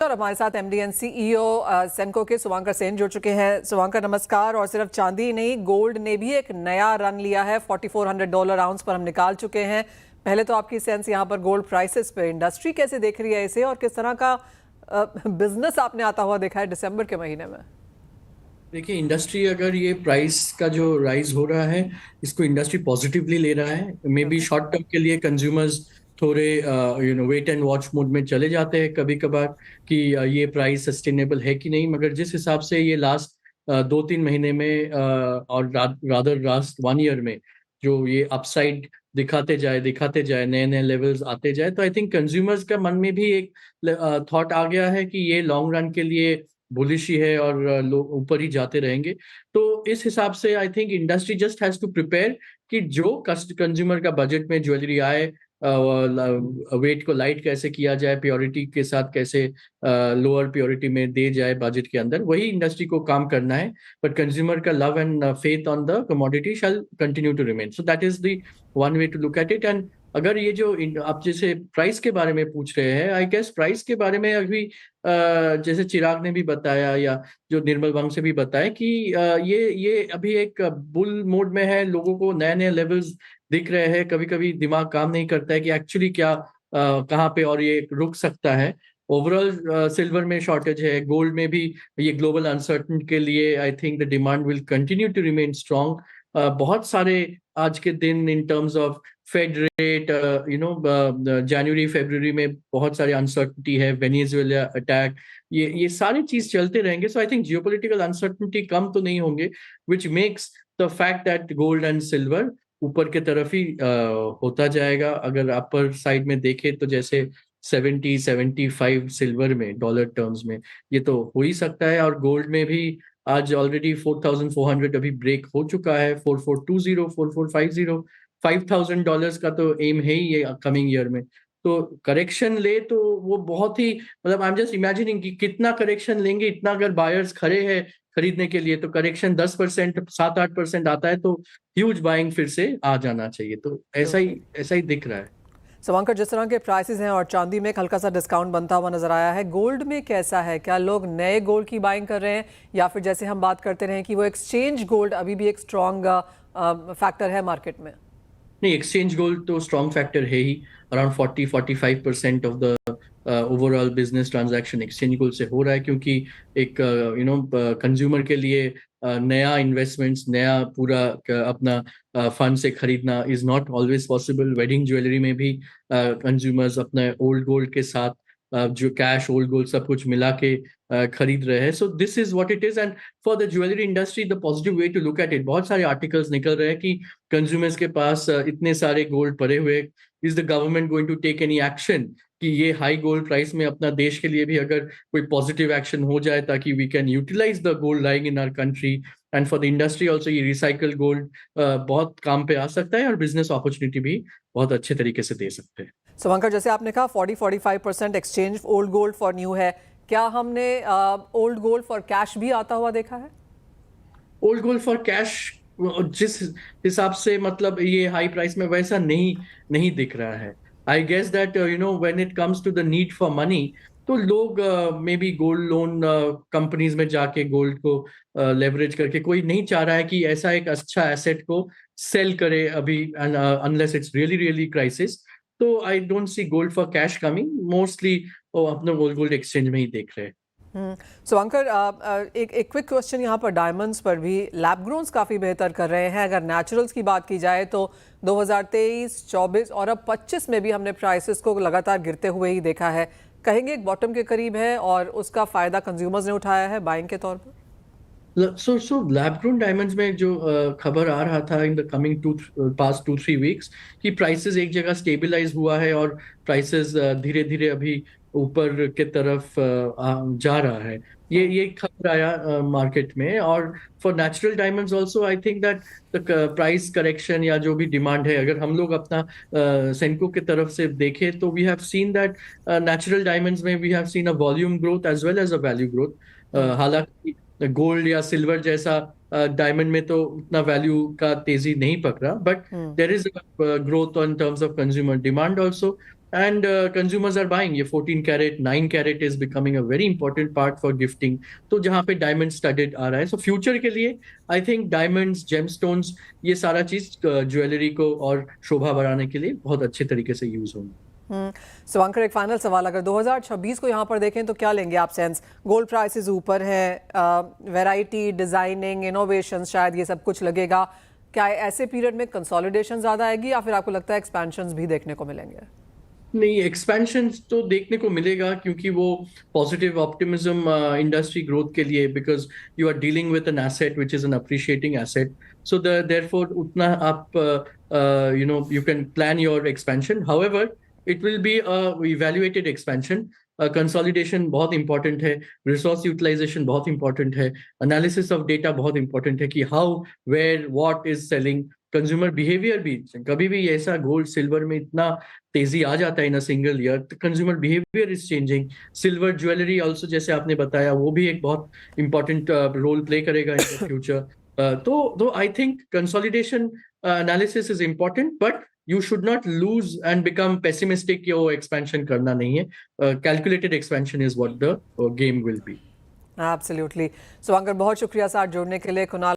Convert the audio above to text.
और हमारे साथ एमडी एंड सीईओ सेनको के शुभांकर सेन जुड़ चुके हैं। शुभांकर नमस्कार। और सिर्फ चांदी ही नहीं, गोल्ड ने भी एक नया रन लिया है। $4400 आउंस पर हम निकाल चुके हैं। पहले तो आपकी सेंस यहाँ पर गोल्ड प्राइसेस पे, इंडस्ट्री कैसे देख रही है इसे और किस तरह का बिजनेस आपने आता हुआ देखा है दिसंबर के महीने में? देखिए, इंडस्ट्री अगर ये प्राइस का जो राइज हो रहा है, इसको इंडस्ट्री पॉजिटिवली ले रहा है। मे बी शॉर्ट टर्म के लिए कंज्यूमर्स थोड़े वेट एंड वॉच मोड में चले जाते हैं कभी कभार कि ये प्राइस सस्टेनेबल है कि नहीं। मगर जिस हिसाब से ये लास्ट 2-3 महीने में और रादर लास्ट 1 ईयर में जो ये अपसाइड दिखाते जाए नए नए लेवल्स आते जाए, तो आई थिंक कंज्यूमर्स का मन में भी एक थॉट आ गया है कि ये लॉन्ग रन के लिए बुलिश ही है और लोग ऊपर ही जाते रहेंगे। तो इस हिसाब से I think industry just has to prepare कि जो कंज्यूमर का बजट में ज्वेलरी आए, वेट को लाइट कैसे किया जाए, प्योरिटी के साथ कैसे लोअर प्योरिटी में दे जाए बजट के अंदर, वही इंडस्ट्री को काम करना है। बट कंज्यूमर का love and faith on the commodity shall continue to remain. So that is the one way to look at it. And अगर ये जो आप जैसे प्राइस के बारे में पूछ रहे हैं, आई गेस प्राइस के बारे में अभी जैसे चिराग ने भी बताया या जो निर्मल वंग से भी बताया कि ये अभी एक बुल मोड में है। लोगों को नए नए लेवल्स दिख रहे हैं। कभी कभी दिमाग काम नहीं करता है कि एक्चुअली क्या कहाँ पे और ये रुक सकता है। ओवरऑल सिल्वर में शॉर्टेज है, गोल्ड में भी ये ग्लोबल अनसर्टन के लिए I think the demand will continue to remain strong. बहुत सारे आज के दिन in terms of Fed rate, जनवरी फरवरी में बहुत सारे अनसर्टनिटी है, वेनेजुएला अटैक, ये सारी चीज चलते रहेंगे। सो आई थिंक जियोपॉलिटिकल अनसर्टनिटी कम तो नहीं होंगे, which makes the fact that gold and silver ऊपर के तरफ ही होता जाएगा। अगर अपर साइड में देखें तो जैसे 70-75 सिल्वर में डॉलर टर्म्स में ये तो हो ही सकता है। और गोल्ड में भी आज ऑलरेडी 4400 अभी ब्रेक हो चुका है। 4420, 4450, $5000 का तो एम है ही ये कमिंग ईयर में। तो करेक्शन ले तो वो बहुत ही, मतलब आई एम जस्ट इमेजिनिंग कि कितना करेक्शन लेंगे। इतना अगर बायर्स खड़े हैं खरीदने के लिए, तो करेक्शन 10%, 7-8% आता है तो ह्यूज बाइंग फिर से आ जाना चाहिए। तो ऐसा ही दिख रहा है। शुभांकर, जिस तरह के प्राइसेस हैं और चांदी में एक हल्का सा डिस्काउंट बनता हुआ नजर आया है, गोल्ड में कैसा है? क्या लोग नए गोल्ड की बाइंग कर रहे हैं या फिर जैसे हम बात करते रहे कि वो एक्सचेंज गोल्ड अभी भी एक स्ट्रॉन्ग फैक्टर है मार्केट में? नहीं, एक्सचेंज गोल्ड तो स्ट्रॉन्ग फैक्टर है ही। Around 40-45% of the overall business transaction exchange gold से हो रहा है, क्योंकि एक कंज्यूमर के लिए नया इन्वेस्टमेंट्स, नया पूरा अपना फंड से खरीदना is not always possible. Wedding jewellery में भी कंज्यूमर्स अपने ओल्ड गोल्ड के साथ जो कैश, ओल्ड गोल्ड सब कुछ मिला के खरीद रहे हैं। So this is what it is. And for the jewellery industry the positive way to look at it, बहुत सारे आर्टिकल्स निकल रहे हैं कि कंज्यूमर्स के पास इतने सारे गोल्ड पड़े हुए, is the government going to take any action कि ये हाई गोल्ड प्राइस में अपना देश के लिए भी अगर कोई पॉजिटिव एक्शन हो जाए, ताकि we can utilize the gold lying in our country. And for the industry also ये रिसाइकल गोल्ड बहुत काम पे आ सकता है और बिजनेस अपॉर्चुनिटी भी बहुत अच्छे तरीके से दे सकते हैं। शुभंकर, जैसे आपने कहा 40-45% exchange old gold for new है, क्या हमने ओल्ड गोल्ड फॉर कैश भी आता हुआ देखा है? ओल्ड गोल्ड फॉर कैश जिस हिसाब से, मतलब ये हाई प्राइस में वैसा नहीं दिख रहा है। I guess that when it comes to the need for money, तो लोग maybe gold loan companies में जाके गोल्ड को लेवरेज करके, कोई नहीं चाह रहा है कि ऐसा एक अच्छा एसेट को सेल करे अभी, unless it's really really crisis. तो I don't see gold for cash coming. Mostly अपने गोल्ड एक्सचेंज में ही देख रहे हैं। शुभंकर, एक क्विक क्वेश्चन यहाँ पर डायमंड्स पर भी लैब ग्रोन्स काफ़ी बेहतर कर रहे हैं। अगर नेचुरल्स की बात की जाए तो 2023, 24 और अब 25 में भी हमने प्राइसेस को लगातार गिरते हुए ही देखा है। कहेंगे एक बॉटम के करीब है और उसका फायदा कंज्यूमर्स ने उठाया है बाइंग के तौर पर? सो लैब ग्रोन डायमंड्स में जो खबर आ रहा था in the coming past 2-3 weeks कि प्राइसेस एक जगह स्टेबलाइज हुआ है और प्राइसेस धीरे धीरे अभी ऊपर के तरफ जा रहा है। ये खबर आया मार्केट में। और for natural diamonds also I think that the price correction या जो भी डिमांड है, अगर हम लोग अपना सेंको के तरफ से देखें तो we have seen that natural diamonds में we have seen a volume growth as well as a value growth. हालांकि गोल्ड या सिल्वर जैसा डायमंड में तो उतना वैल्यू का तेजी नहीं पकड़ा, but there is growth on terms of consumer demand also. and consumers are buying. ये 14 carat 9 carat is becoming a very important part for gifting. तो जहाँ पे डायमंड स्टडेड आ रहा है, सो फ्यूचर के लिए आई थिंक डायमंड्स, जेमस्टोन्स, ये सारा चीज ज्वेलरी को और शोभा बढ़ाने के लिए बहुत अच्छे तरीके से यूज होंगे। शिवांकर, एक फाइनल सवाल, अगर 2026 को यहाँ पर देखें तो क्या लेंगे आप सेंस? गोल्ड प्राइसेस ऊपर है, वैरायटी, डिजाइनिंग, इनोवेशन, शायद ये सब कुछ लगेगा। क्या ऐसे पीरियड में कंसोलिडेशन ज्यादा आएगी या फिर आपको लगता है एक्सपेंशंस भी देखने को मिलेंगे? नहीं, एक्सपेंशन तो देखने को मिलेगा क्योंकि वो पॉजिटिव ऑप्टिमिज्म इंडस्ट्री ग्रोथ के लिए, because you are dealing with an asset which is an appreciating asset, so therefore उतना आप you can plan your expansion. However it will be evaluated expansion. Consolidation बहुत इंपॉर्टेंट है, resource utilization बहुत important है, analysis of data बहुत important है कि how, where, what is selling, consumer behaviour भी। कभी भी ऐसा गोल्ड सिल्वर में इतना तेजी आ जाता है in a single year, consumer behaviour is changing. Silver jewellery also, जैसे आपने बताया, वो भी एक बहुत इंपॉर्टेंट रोल प्ले करेगा इन द फ्यूचर। तो I think consolidation analysis is important, but you should not lose and become pessimistic कि वो एक्सपेंशन करना नहीं है। Calculated expansion is what the game will be. Absolutely. Shivankar, बहुत शुक्रिया साथ जुड़ने के लिए। कुणाल